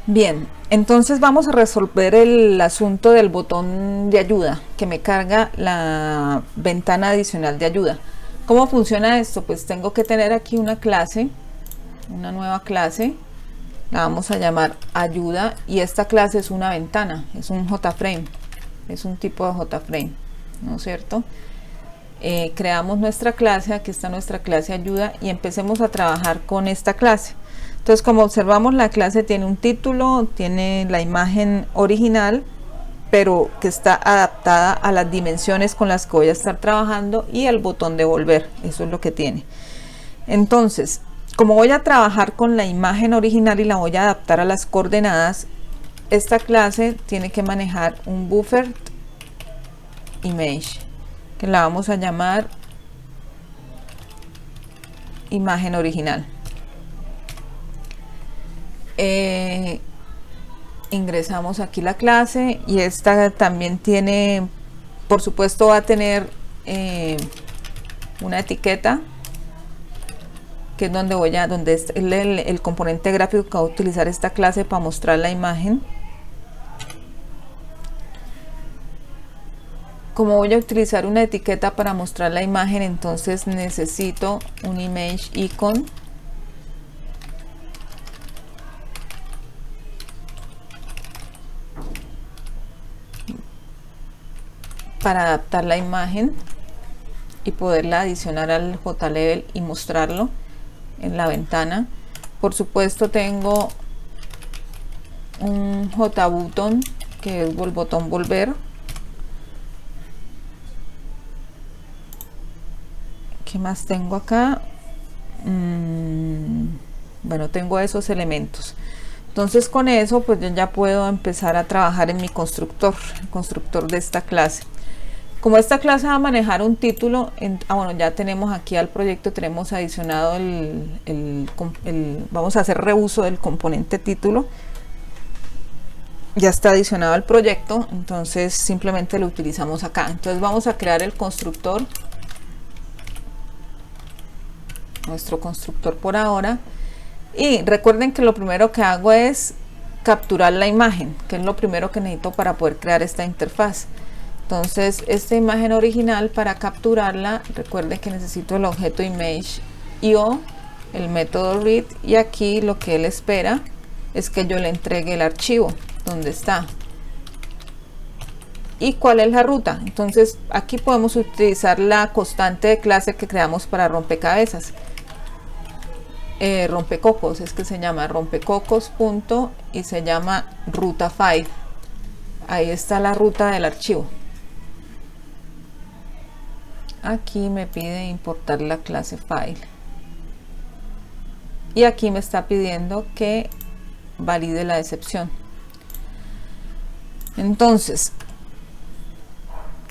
Bien, entonces vamos a resolver el asunto del botón de ayuda que me carga la ventana adicional de ayuda. ¿Cómo funciona esto? Pues tengo que tener aquí una clase, una nueva clase, la vamos a llamar ayuda, y esta clase es una ventana, es un JFrame, es un tipo de JFrame, ¿no es cierto? Creamos nuestra clase, aquí está nuestra clase ayuda, y empecemos a trabajar con esta clase. Entonces, como observamos, la clase tiene un título, tiene la imagen original, pero que está adaptada a las dimensiones con las que voy a estar trabajando, y el botón de volver, eso es lo que tiene. Entonces, como voy a trabajar con la imagen original y la voy a adaptar a las coordenadas, esta clase tiene que manejar un buffer image, que la vamos a llamar imagen original. Ingresamos aquí la clase, y esta también tiene, por supuesto, va a tener una etiqueta, que es donde es el componente gráfico que va a utilizar esta clase para mostrar la imagen. Como voy a utilizar una etiqueta para mostrar la imagen, entonces necesito un image icon, para adaptar la imagen y poderla adicionar al JLevel y mostrarlo en la ventana. Por supuesto, tengo un JButton, que es el botón volver. ¿Qué más tengo acá? Bueno, tengo esos elementos. Entonces, con eso pues yo ya puedo empezar a trabajar en mi constructor, el constructor de esta clase. Como esta clase va a manejar un título, bueno, ya tenemos aquí al proyecto, tenemos adicionado vamos a hacer reuso del componente título. Ya está adicionado al proyecto, entonces simplemente lo utilizamos acá. Entonces vamos a crear el constructor, nuestro constructor por ahora. Y recuerden que lo primero que hago es capturar la imagen, que es lo primero que necesito para poder crear esta interfaz. Entonces, esta imagen original, para capturarla, recuerden que necesito el objeto image.io, el método read, y aquí lo que él espera es que yo le entregue el archivo donde está. ¿Y cuál es la ruta? Entonces, aquí podemos utilizar la constante de clase que creamos para rompecabezas. Rompecocos, es que se llama rompecocos punto, y se llama ruta file. Ahí está la ruta del archivo. Aquí me pide importar la clase file, y aquí me está pidiendo que valide la excepción. Entonces,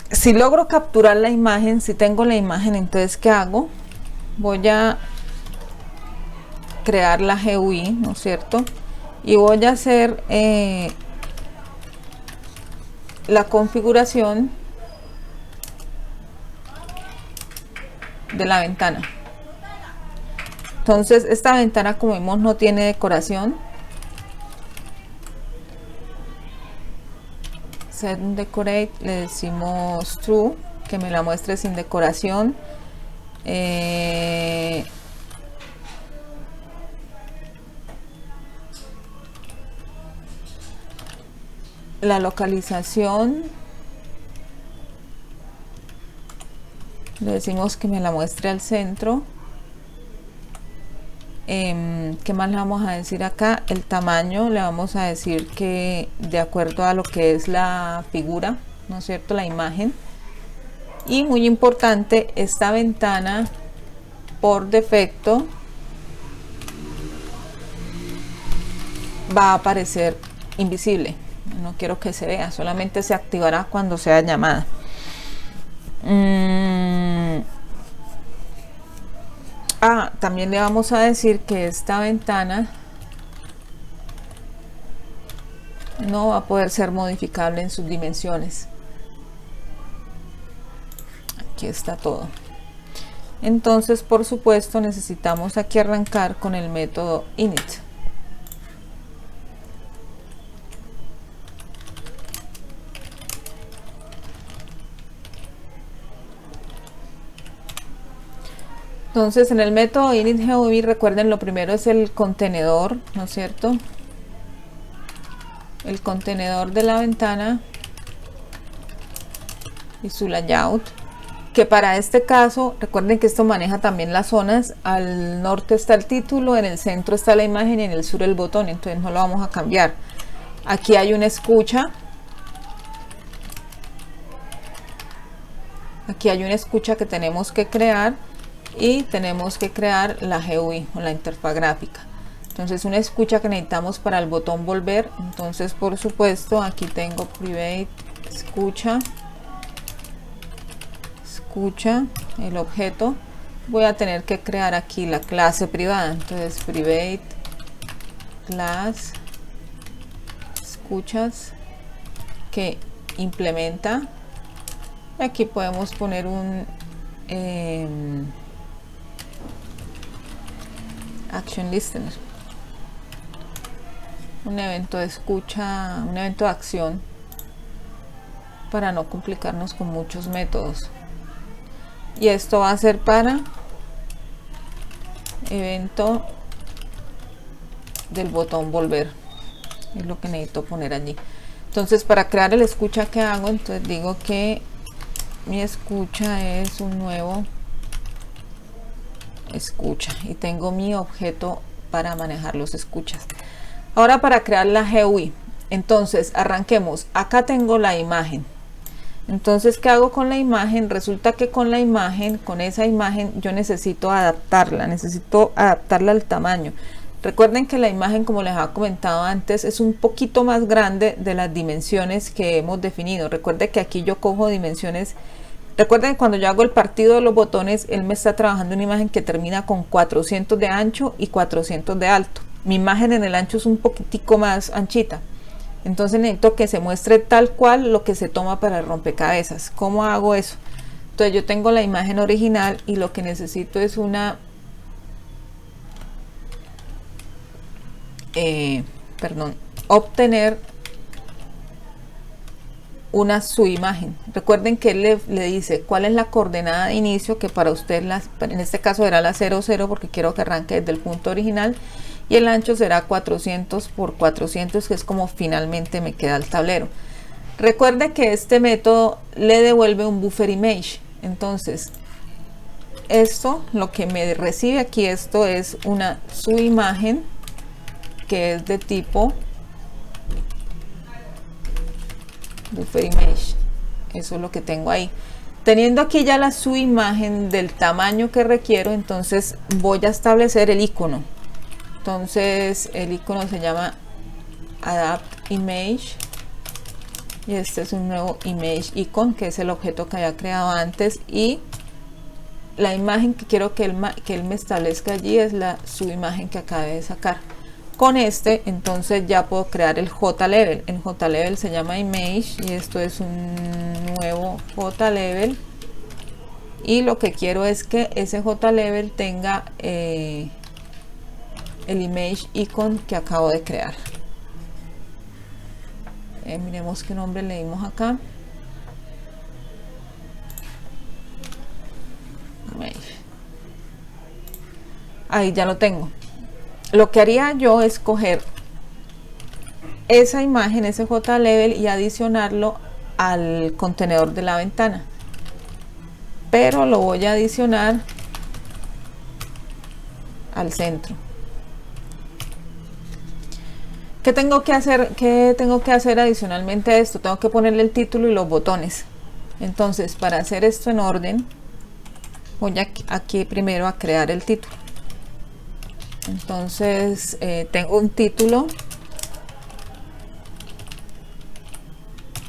si logro capturar la imagen, si tengo la imagen, entonces ¿qué hago? Voy a crear la GUI, ¿no es cierto? Y voy a hacer la configuración de la ventana. Entonces, esta ventana, como vimos, no tiene decoración. Set decorate, le decimos true, que me la muestre sin decoración. La localización, le decimos que me la muestre al centro. ¿Qué más le vamos a decir acá? El tamaño, le vamos a decir que de acuerdo a lo que es la figura, ¿no es cierto?, la imagen. Y muy importante, esta ventana por defecto va a aparecer invisible, no quiero que se vea, solamente se activará cuando sea llamada. También le vamos a decir que esta ventana no va a poder ser modificable en sus dimensiones. Aquí está todo. Entonces, por supuesto, necesitamos aquí arrancar con el método init. Entonces en el método init.gui, recuerden, lo primero es el contenedor, ¿no es cierto? El contenedor de la ventana y su layout, que para este caso recuerden que esto maneja también las zonas. Al norte está el título, en el centro está la imagen y en el sur el botón, entonces no lo vamos a cambiar. Aquí hay una escucha, aquí hay una escucha que tenemos que crear y tenemos que crear la GUI o la interfaz gráfica. Entonces una escucha que necesitamos para el botón volver, entonces por supuesto aquí tengo private escucha, el objeto. Voy a tener que crear aquí la clase privada, entonces private class escuchas que implementa. Aquí podemos poner un action listener, un evento de escucha, un evento de acción, para no complicarnos con muchos métodos. Y esto va a ser para evento del botón volver, es lo que necesito poner allí. Entonces para crear el escucha que hago, entonces digo que mi escucha es un nuevo escucha y tengo mi objeto para manejar los escuchas. Ahora para crear la GUI, entonces arranquemos. Acá tengo la imagen. Entonces, ¿qué hago con la imagen? Resulta que con la imagen, con esa imagen, yo necesito adaptarla al tamaño. Recuerden que la imagen, como les había comentado antes, es un poquito más grande de las dimensiones que hemos definido. Recuerden que aquí yo cojo dimensiones. Recuerden que cuando yo hago el partido de los botones, él me está trabajando una imagen que termina con 400 de ancho y 400 de alto. Mi imagen en el ancho es un poquitico más anchita. Entonces necesito que se muestre tal cual lo que se toma para el rompecabezas. ¿Cómo hago eso? Entonces yo tengo la imagen original y lo que necesito es obtener una subimagen. Recuerden que él le dice cuál es la coordenada de inicio, que para usted en este caso era la 00 porque quiero que arranque desde el punto original, y el ancho será 400 por 400, que es como finalmente me queda el tablero. Recuerde que este método le devuelve un buffer image. Entonces esto, lo que me recibe aquí, esto es una subimagen que es de tipo buffer image. Eso es lo que tengo ahí. Teniendo aquí ya la subimagen del tamaño que requiero, entonces voy a establecer el icono. Entonces el icono se llama adapt image y este es un nuevo image icon, que es el objeto que había creado antes, y la imagen que quiero que él me establezca allí es la subimagen que acabé de sacar. Con este entonces ya puedo crear el JLevel. El JLevel se llama image y esto es un nuevo JLevel, y lo que quiero es que ese JLevel tenga el image icon que acabo de crear. Miremos qué nombre le dimos acá. Ahí ya lo tengo. Lo que haría yo es coger esa imagen, ese JLevel, y adicionarlo al contenedor de la ventana, pero lo voy a adicionar al centro. ¿Qué tengo que hacer? ¿Qué tengo que hacer adicionalmente a esto? Tengo que ponerle el título y los botones. Entonces, para hacer esto en orden, voy aquí primero a crear el título. Entonces tengo un título.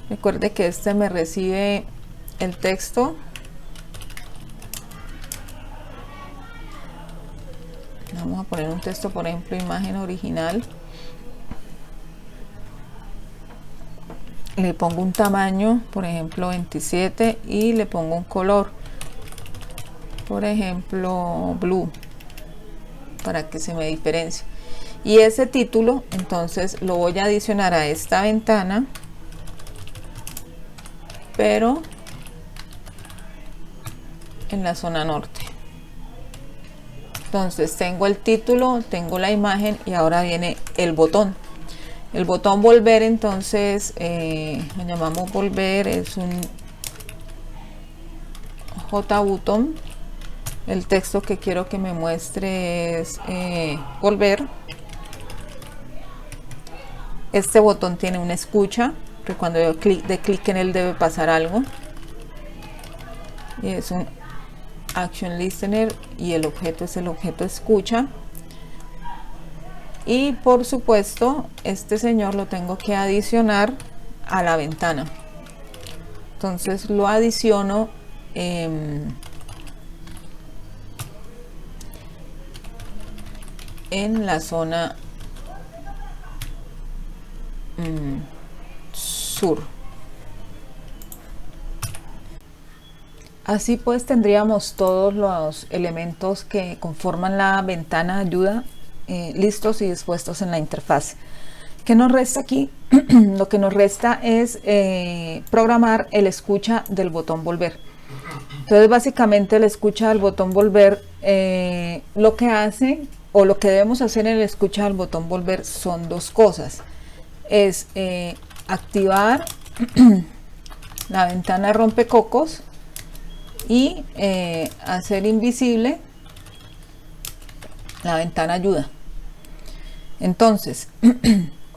Recuerde que este me recibe el texto. Vamos a poner un texto, por ejemplo, imagen original. Le pongo un tamaño, por ejemplo 27, y le pongo un color, por ejemplo blue, para que se me diferencie. Y ese título entonces lo voy a adicionar a esta ventana, pero en la zona norte. Entonces tengo el título, tengo la imagen y ahora viene el botón. El botón volver, entonces lo llamamos volver, es un J-button. El texto que quiero que me muestre es volver. Este botón tiene una escucha, que cuando yo de clic en él debe pasar algo. Y es un Action Listener y el objeto es el objeto escucha. Y por supuesto este señor lo tengo que adicionar a la ventana. Entonces lo adiciono en la zona sur. Así pues tendríamos todos los elementos que conforman la ventana de ayuda listos y dispuestos en la interfaz. ¿Qué nos resta aquí? Lo que nos resta es programar el escucha del botón volver. Entonces básicamente el escucha del botón volver lo que hace o lo que debemos hacer en el escucha del botón volver son dos cosas. Es activar la ventana rompecocos y hacer invisible la ventana ayuda. Entonces,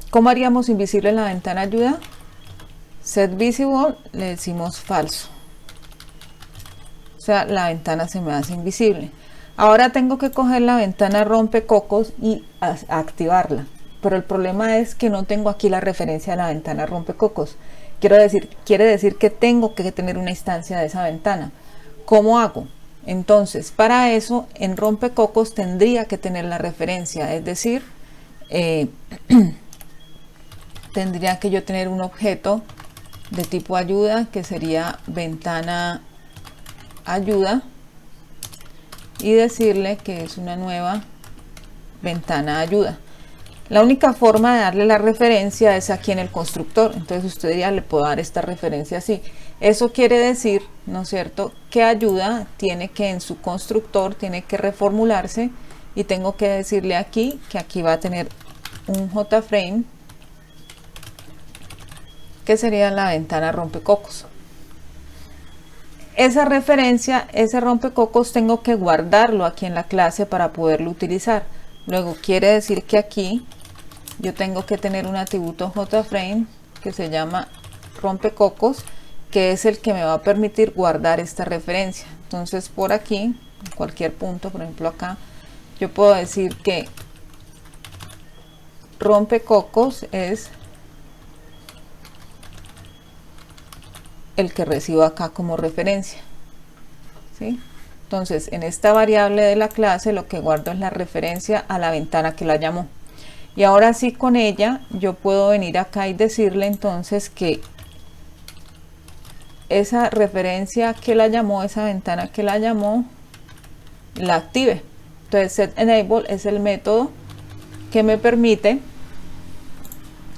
¿cómo haríamos invisible la ventana ayuda? Set visible, le decimos falso. O sea, la ventana se me hace invisible. Ahora tengo que coger la ventana rompecocos y activarla. Pero el problema es que no tengo aquí la referencia de la ventana rompecocos. Quiere decir que tengo que tener una instancia de esa ventana. ¿Cómo hago? Entonces, para eso, en rompecocos tendría que tener la referencia, es decir, tendría que yo tener un objeto de tipo ayuda, que sería ventana ayuda, y decirle que es una nueva ventana ayuda. La única forma de darle la referencia es aquí en el constructor. Entonces usted ya le puedo dar esta referencia así. Eso quiere decir, ¿no es cierto?, que ayuda tiene que en su constructor tiene que reformularse y tengo que decirle aquí que aquí va a tener un JFrame que sería la ventana rompecocos. Esa referencia, ese rompecocos, tengo que guardarlo aquí en la clase para poderlo utilizar. Luego quiere decir que aquí yo tengo que tener un atributo JFrame que se llama rompecocos, que es el que me va a permitir guardar esta referencia. Entonces por aquí, en cualquier punto, por ejemplo acá, yo puedo decir que rompecocos es el que recibo acá como referencia, ¿sí? Entonces en esta variable de la clase lo que guardo es la referencia a la ventana que la llamó. Y ahora sí, con ella yo puedo venir acá y decirle entonces que esa referencia que la llamó, esa ventana que la llamó, la active. Entonces setEnable es el método que me permite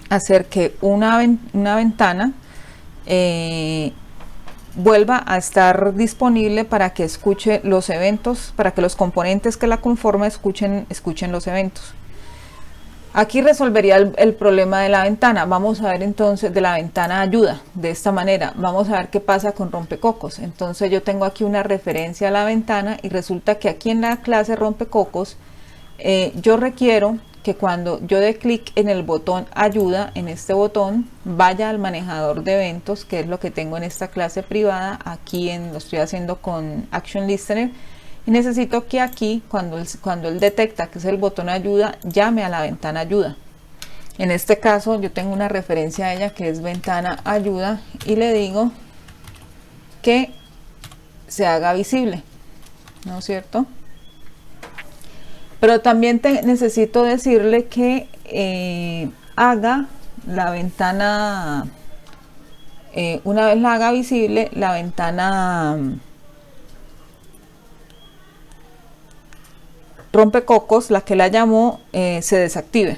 hacer que una ventana vuelva a estar disponible para que escuche los eventos, para que los componentes que la conforman escuchen los eventos. Aquí resolvería el problema de la ventana. Vamos a ver entonces de la ventana ayuda de esta manera. Vamos a ver qué pasa con rompecocos. Entonces yo tengo aquí una referencia a la ventana y resulta que aquí en la clase rompecocos yo requiero que cuando yo dé clic en el botón ayuda, en este botón, vaya al manejador de eventos, que es lo que tengo en esta clase privada. Aquí lo estoy haciendo con Action Listener. Y necesito que aquí, cuando él detecta que es el botón ayuda, llame a la ventana ayuda. En este caso yo tengo una referencia a ella que es ventana ayuda y le digo que se haga visible, ¿no es cierto? Pero también necesito decirle que haga la ventana, una vez la haga visible, la ventana rompecocos, la que la llamó, se desactive.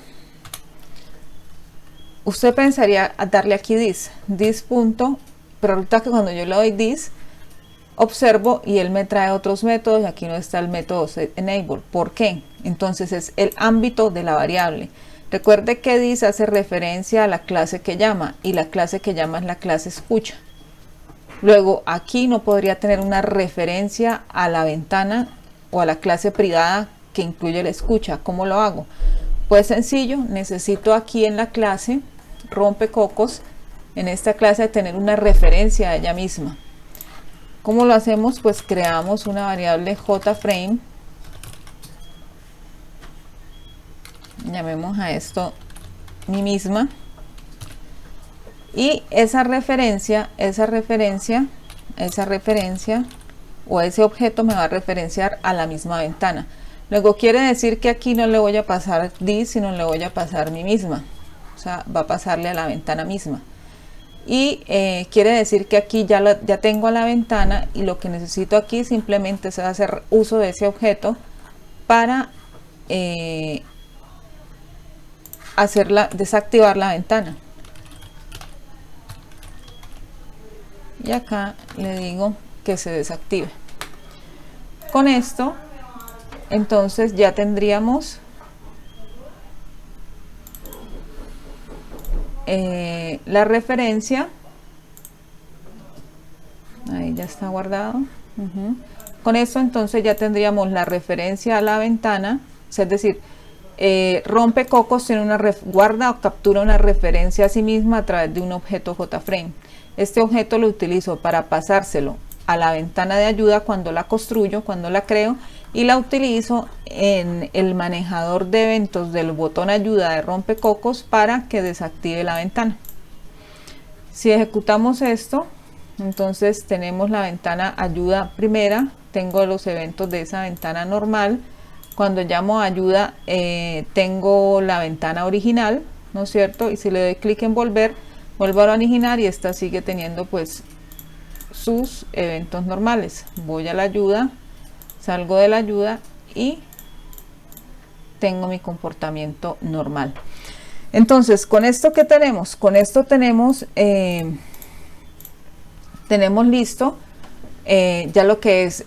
Usted pensaría a darle aquí this punto, pero resulta que cuando yo le doy this, observo y él me trae otros métodos y aquí no está el método setEnable. ¿Por qué? Entonces es el ámbito de la variable. Recuerde que this hace referencia a la clase que llama y la clase que llama es la clase escucha. Luego aquí no podría tener una referencia a la ventana o a la clase privada que incluye la escucha. ¿Cómo lo hago? Pues sencillo, necesito aquí en la clase rompecocos, en esta clase tener una referencia a ella misma. ¿Cómo lo hacemos? Pues creamos una variable jframe, llamemos a esto mi misma, y esa referencia o ese objeto me va a referenciar a la misma ventana. Luego quiere decir que aquí no le voy a pasar this, sino le voy a pasar mi misma, o sea, va a pasarle a la ventana misma. Y quiere decir que aquí ya tengo a la ventana y lo que necesito aquí simplemente es hacer uso de ese objeto para desactivar la ventana. Y acá le digo que se desactive. Con esto entonces ya tendríamos la referencia. Ahí ya está guardado. Con esto entonces ya tendríamos la referencia a la ventana, es decir, rompecocos tiene guarda o captura una referencia a sí misma a través de un objeto jframe. Este objeto lo utilizo para pasárselo a la ventana de ayuda cuando la construyo, cuando la creo, y la utilizo en el manejador de eventos del botón ayuda de rompecocos para que desactive la ventana. Si ejecutamos esto, entonces tenemos la ventana ayuda primera, tengo los eventos de esa ventana normal. Cuando llamo a ayuda tengo la ventana original, ¿no es cierto? Y si le doy clic en volver, vuelvo a la original y esta sigue teniendo pues sus eventos normales. Voy a la ayuda, salgo de la ayuda y tengo mi comportamiento normal. Entonces, con esto que tenemos, con esto tenemos listo ya lo que es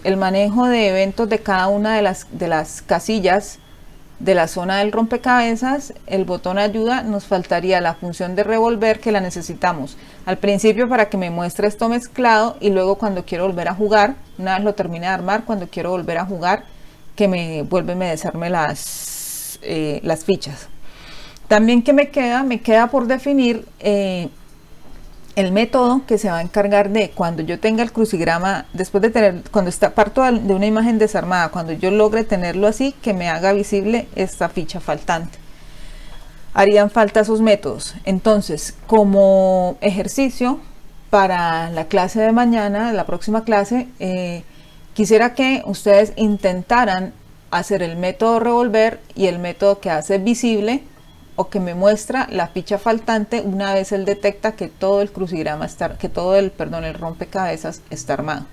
el manejo de eventos de cada una de las casillas de la zona del rompecabezas. El botón ayuda, nos faltaría la función de revolver, que la necesitamos al principio para que me muestre esto mezclado, y luego cuando quiero volver a jugar, una vez lo termine de armar, cuando quiero volver a jugar, que me desarme las fichas. También que me queda por definir el método que se va a encargar de cuando yo tenga el crucigrama, después de tener, parto de una imagen desarmada, cuando yo logre tenerlo así, que me haga visible esta ficha faltante. Harían falta esos métodos. Entonces, como ejercicio para la clase de mañana, la próxima clase, quisiera que ustedes intentaran hacer el método revolver y el método que hace visible o que me muestra la ficha faltante una vez él detecta que todo el crucigrama el rompecabezas está armado.